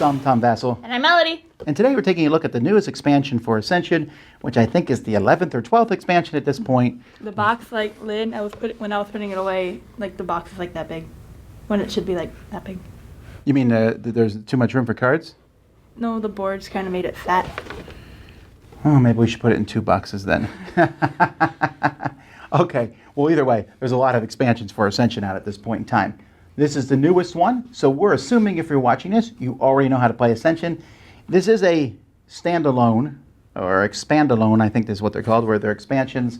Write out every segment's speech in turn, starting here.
I'm Tom Vassell. And I'm Melody. And today we're taking a look at the newest expansion for Ascension, which I think is the 11th or 12th expansion at this point. The box lid, when I was putting it away, the box is that big, when it should be that big. You mean there's too much room for cards? No, the boards kind of made it fat. Oh, maybe we should put it in 2 boxes then. Okay, well either way, there's a lot of expansions for Ascension out at this point in time. This is the newest one, so we're assuming if you're watching this, you already know how to play Ascension. This is a standalone, or expandalone, I think is what they're called, where they're expansions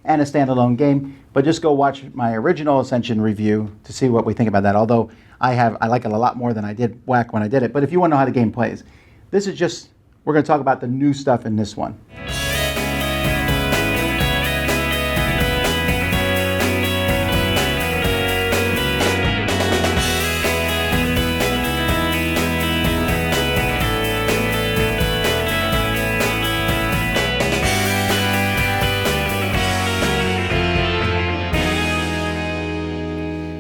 and a standalone game. But just go watch my original Ascension review to see what we think about that. Although I like it a lot more than I did back when I did it. But if you want to know how the game plays, this is just, we're going to talk about the new stuff in this one.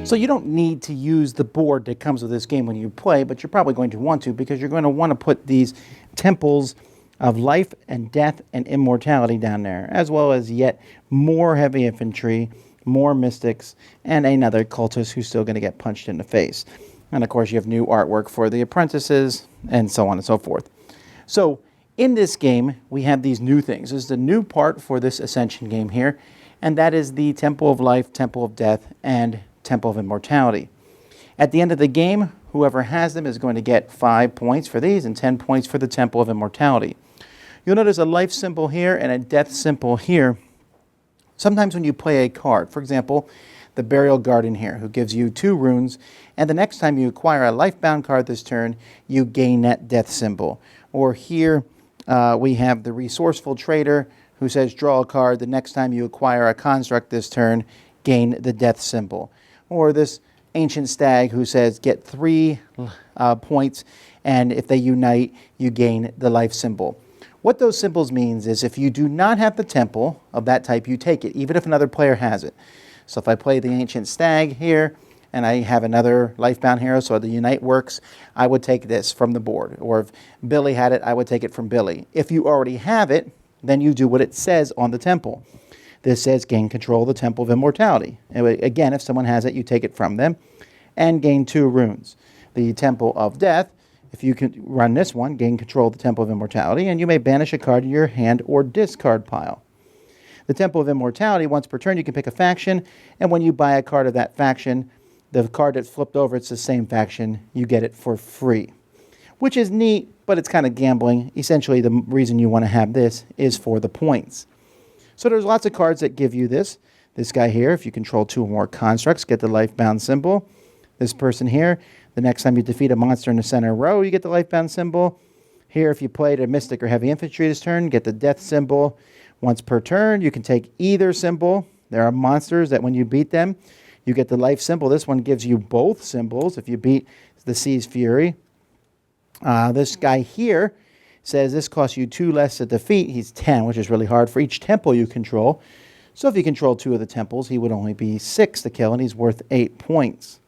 So you don't need to use the board that comes with this game when you play, but you're probably going to want to, because you're going to want to put these temples of life and death and immortality down there, as well as yet more heavy infantry, more mystics, and another cultist who's still going to get punched in the face. And of course you have new artwork for the apprentices, and so on and so forth. So in this game, we have these new things. This is the new part for this Ascension game here, and that is the Temple of Life, Temple of Death, and Temple of Immortality. At the end of the game, whoever has them is going to get 5 points for these and 10 points for the Temple of Immortality. You'll notice a life symbol here and a death symbol here. Sometimes when you play a card, for example, the Burial Garden here, who gives you 2 runes, and the next time you acquire a life-bound card this turn, you gain that death symbol. Or here we have the Resourceful Trader, who says draw a card. The next time you acquire a construct this turn, gain the death symbol. Or this Ancient Stag, who says get 3 points, and if they unite, you gain the life symbol. What those symbols means is if you do not have the temple of that type, you take it, even if another player has it. So if I play the Ancient Stag here, and I have another Lifebound hero, so the Unite works, I would take this from the board. Or if Billy had it, I would take it from Billy. If you already have it, then you do what it says on the temple. This says gain control of the Temple of Immortality. Again, if someone has it, you take it from them. And gain 2 runes. The Temple of Death, if you can run this one, gain control of the Temple of Immortality, and you may banish a card in your hand or discard pile. The Temple of Immortality, once per turn, you can pick a faction, and when you buy a card of that faction, the card that's flipped over, it's the same faction, you get it for free. Which is neat, but it's kind of gambling. Essentially, the reason you want to have this is for the points. So there's lots of cards that give you this. This guy here, if you control 2 or more constructs, get the life-bound symbol. This person here, the next time you defeat a monster in the center row, you get the life-bound symbol. Here, if you played a mystic or heavy infantry this turn, get the death symbol. Once per turn, you can take either symbol. There are monsters that when you beat them, you get the life symbol. This one gives you both symbols if you beat the Sea's Fury. This guy here says this costs you 2 less to defeat. He's 10, which is really hard for each temple you control. So if you control 2 of the temples, he would only be 6 to kill, and he's worth 8 points.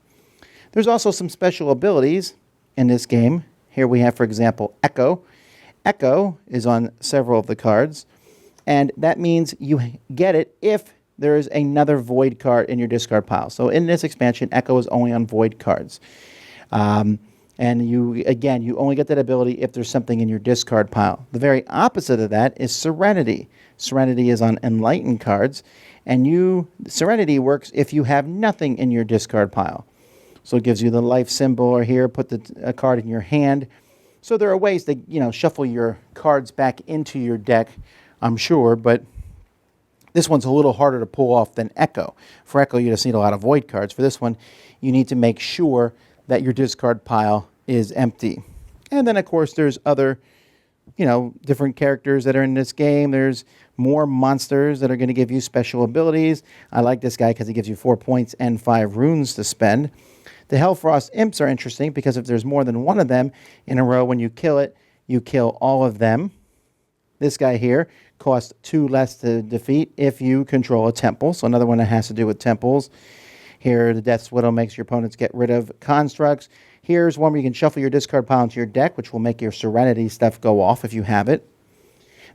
There's also some special abilities in this game. Here we have, for example, Echo. Echo is on several of the cards, and that means you get it if there is another void card in your discard pile. So in this expansion, Echo is only on void cards. And you only get that ability if there's something in your discard pile. The very opposite of that is Serenity. Serenity is on Enlightened cards, and Serenity works if you have nothing in your discard pile. So it gives you the life symbol, or here, put a card in your hand. So there are ways to, shuffle your cards back into your deck, I'm sure, but this one's a little harder to pull off than Echo. For Echo, you just need a lot of void cards. For this one, you need to make sure that your discard pile is empty. And then, of course, there's other, different characters that are in this game. There's more monsters that are going to give you special abilities. I like this guy because he gives you 4 points and 5 runes to spend. The Hellfrost Imps are interesting because if there's more than one of them in a row, when you kill it, you kill all of them. This guy here costs 2 less to defeat if you control a temple. So another one that has to do with temples. Here, the Death's Widow makes your opponents get rid of constructs. Here's one where you can shuffle your discard pile into your deck, which will make your Serenity stuff go off if you have it.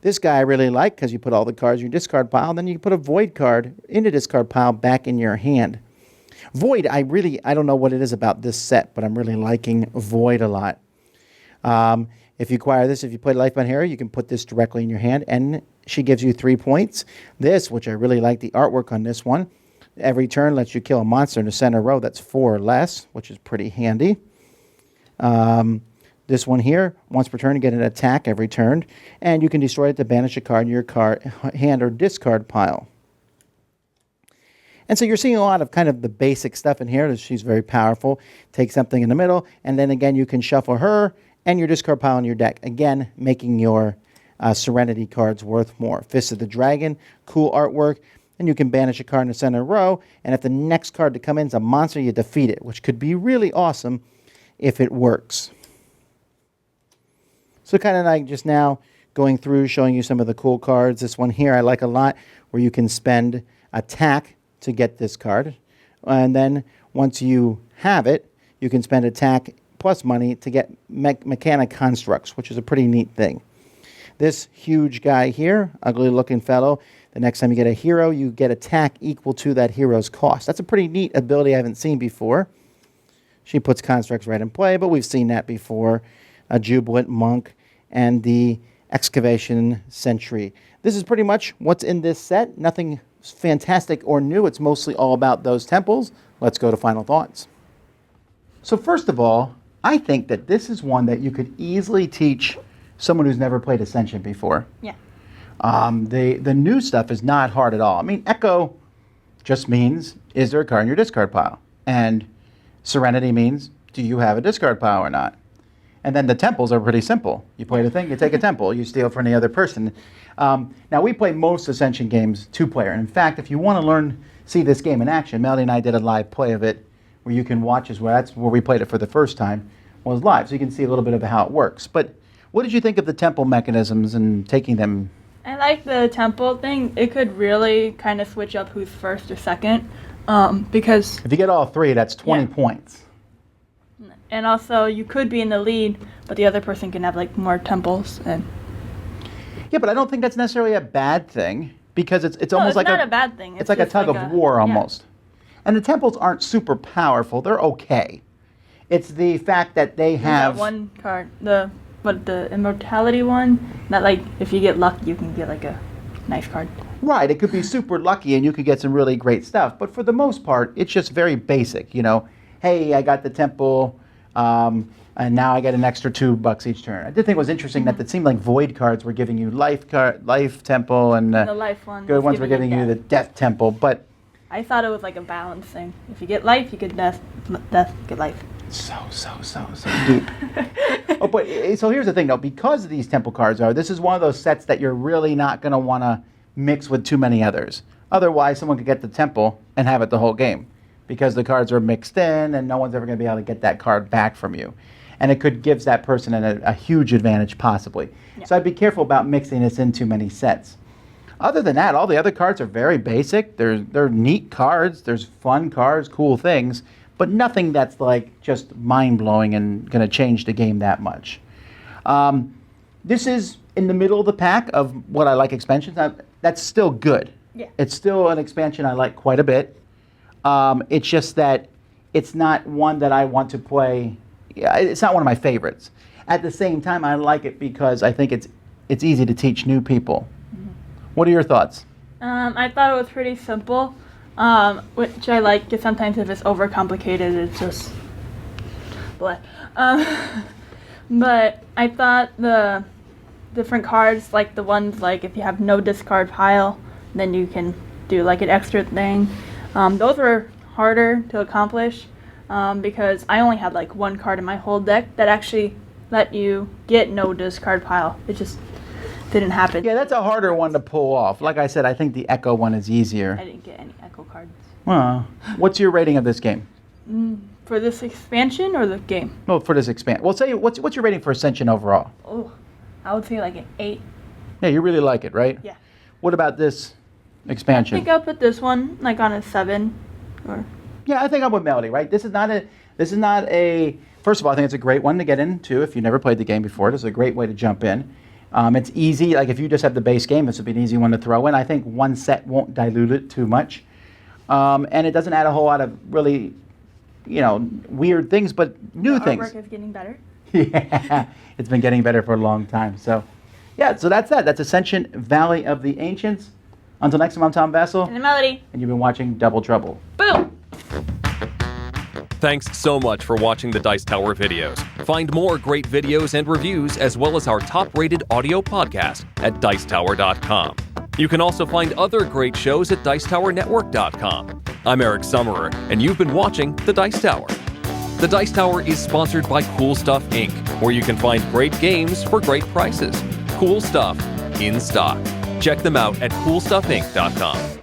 This guy I really like because you put all the cards in your discard pile, then you can put a Void card in the discard pile back in your hand. Void, I don't know what it is about this set, but I'm really liking Void a lot. If you acquire this, if you play Lifebound Hero, you can put this directly in your hand, and she gives you 3 points. This, which I really like the artwork on this one, every turn lets you kill a monster in the center row that's 4 or less, which is pretty handy. This one here, once per turn, you get an attack every turn, and you can destroy it to banish a card in your hand or discard pile. And so you're seeing a lot of kind of the basic stuff in here. She's very powerful. Take something in the middle, and then again you can shuffle her and your discard pile in your deck. Again, making your Serenity cards worth more. Fist of the Dragon, cool artwork. And you can banish a card in the center row, and if the next card to come in is a monster, you defeat it, which could be really awesome if it works. So kind of like just now going through, showing you some of the cool cards. This one here I like a lot, where you can spend attack to get this card. And then once you have it, you can spend attack plus money to get mechanic constructs, which is a pretty neat thing. This huge guy here, ugly looking fellow, the next time you get a hero, you get attack equal to that hero's cost. That's a pretty neat ability I haven't seen before. She puts constructs right in play, but we've seen that before. A Jubilant Monk and the Excavation Sentry. This is pretty much what's in this set. Nothing fantastic or new. It's mostly all about those temples. Let's go to final thoughts. So first of all, I think that this is one that you could easily teach someone who's never played Ascension before. Yeah. The new stuff is not hard at all. I mean, Echo just means, is there a card in your discard pile? And Serenity means, do you have a discard pile or not? And then the temples are pretty simple. You play the thing, you take a temple, you steal from any other person. Now, we play most Ascension games 2-player. And in fact, if you want to see this game in action, Melody and I did a live play of it where you can watch as well. That's where we played it for the first time, was live. So you can see a little bit of how it works. But what did you think of the temple mechanisms and taking them? I like the temple thing. It could really kind of switch up who's first or second, because... If you get all 3, that's 20 points. And also, you could be in the lead, but the other person can have, like, more temples. And yeah, but I don't think that's necessarily a bad thing, because it's almost like not a bad thing. It's like a tug of war almost. And the temples aren't super powerful. They're okay. It's the fact that they have... That one card, the immortality one, that, like, if you get lucky, you can get, like, a nice card. Right, it could be super lucky and you could get some really great stuff. But for the most part, it's just very basic, you know. Hey, I got the temple, and now I get an extra $2 each turn. I did think it was interesting that it seemed like Void cards were giving you life temple, and the life one good ones were giving you the death temple. But I thought it was like a balance thing. If you get life, you get death, get life. So deep. So here's the thing, though. Because these temple cards this is one of those sets that you're really not going to want to mix with too many others. Otherwise, someone could get the temple and have it the whole game, because the cards are mixed in and no one's ever going to be able to get that card back from you. And it gives that person a huge advantage, possibly. Yeah. So I'd be careful about mixing this in too many sets. Other than that, all the other cards are very basic. They're neat cards. There's fun cards, cool things, but nothing that's like just mind-blowing and going to change the game that much. This is in the middle of the pack of what I like expansions. That's still good. Yeah. It's still an expansion I like quite a bit. It's just that it's not one that I want to play. It's not one of my favorites. At the same time, I like it because I think it's easy to teach new people. Mm-hmm. What are your thoughts? I thought it was pretty simple, which I like, because sometimes if it's overcomplicated, it's just bleh. But I thought the different cards, like the ones like if you have no discard pile, then you can do like an extra thing. Those were harder to accomplish because I only had like one card in my whole deck that actually let you get no discard pile. It just didn't happen. Yeah, that's a harder one to pull off. Like I said, I think the Echo one is easier. I didn't get any Echo cards. Well, what's your rating of this game? For this expansion or the game? No, for this expansion. Well, say what's your rating for Ascension overall? Oh, I would say like an 8. Yeah, you really like it, right? Yeah. What about this expansion? I think I'll put this one like on a 7. Or yeah, I think I'm with Melody, right? This is not This is not a. First of all, I think it's a great one to get into if you've never played the game before. This is a great way to jump in. It's easy. Like if you just have the base game, this would be an easy one to throw in. I think one set won't dilute it too much, and it doesn't add a whole lot of really, weird things, but new things. Artwork is getting better. Yeah, it's been getting better for a long time. So, yeah. So that's that. That's Ascension Valley of the Ancients. Until next time, I'm Tom Vassell, And Melody. and you've been watching Double Trouble. Boom. Thanks so much for watching the Dice Tower videos. Find more great videos and reviews, as well as our top-rated audio podcast at Dicetower.com. You can also find other great shows at Dicetowernetwork.com. I'm Eric Summerer, and you've been watching The Dice Tower. The Dice Tower is sponsored by Cool Stuff Inc., where you can find great games for great prices. Cool stuff in stock. Check them out at CoolStuffInc.com.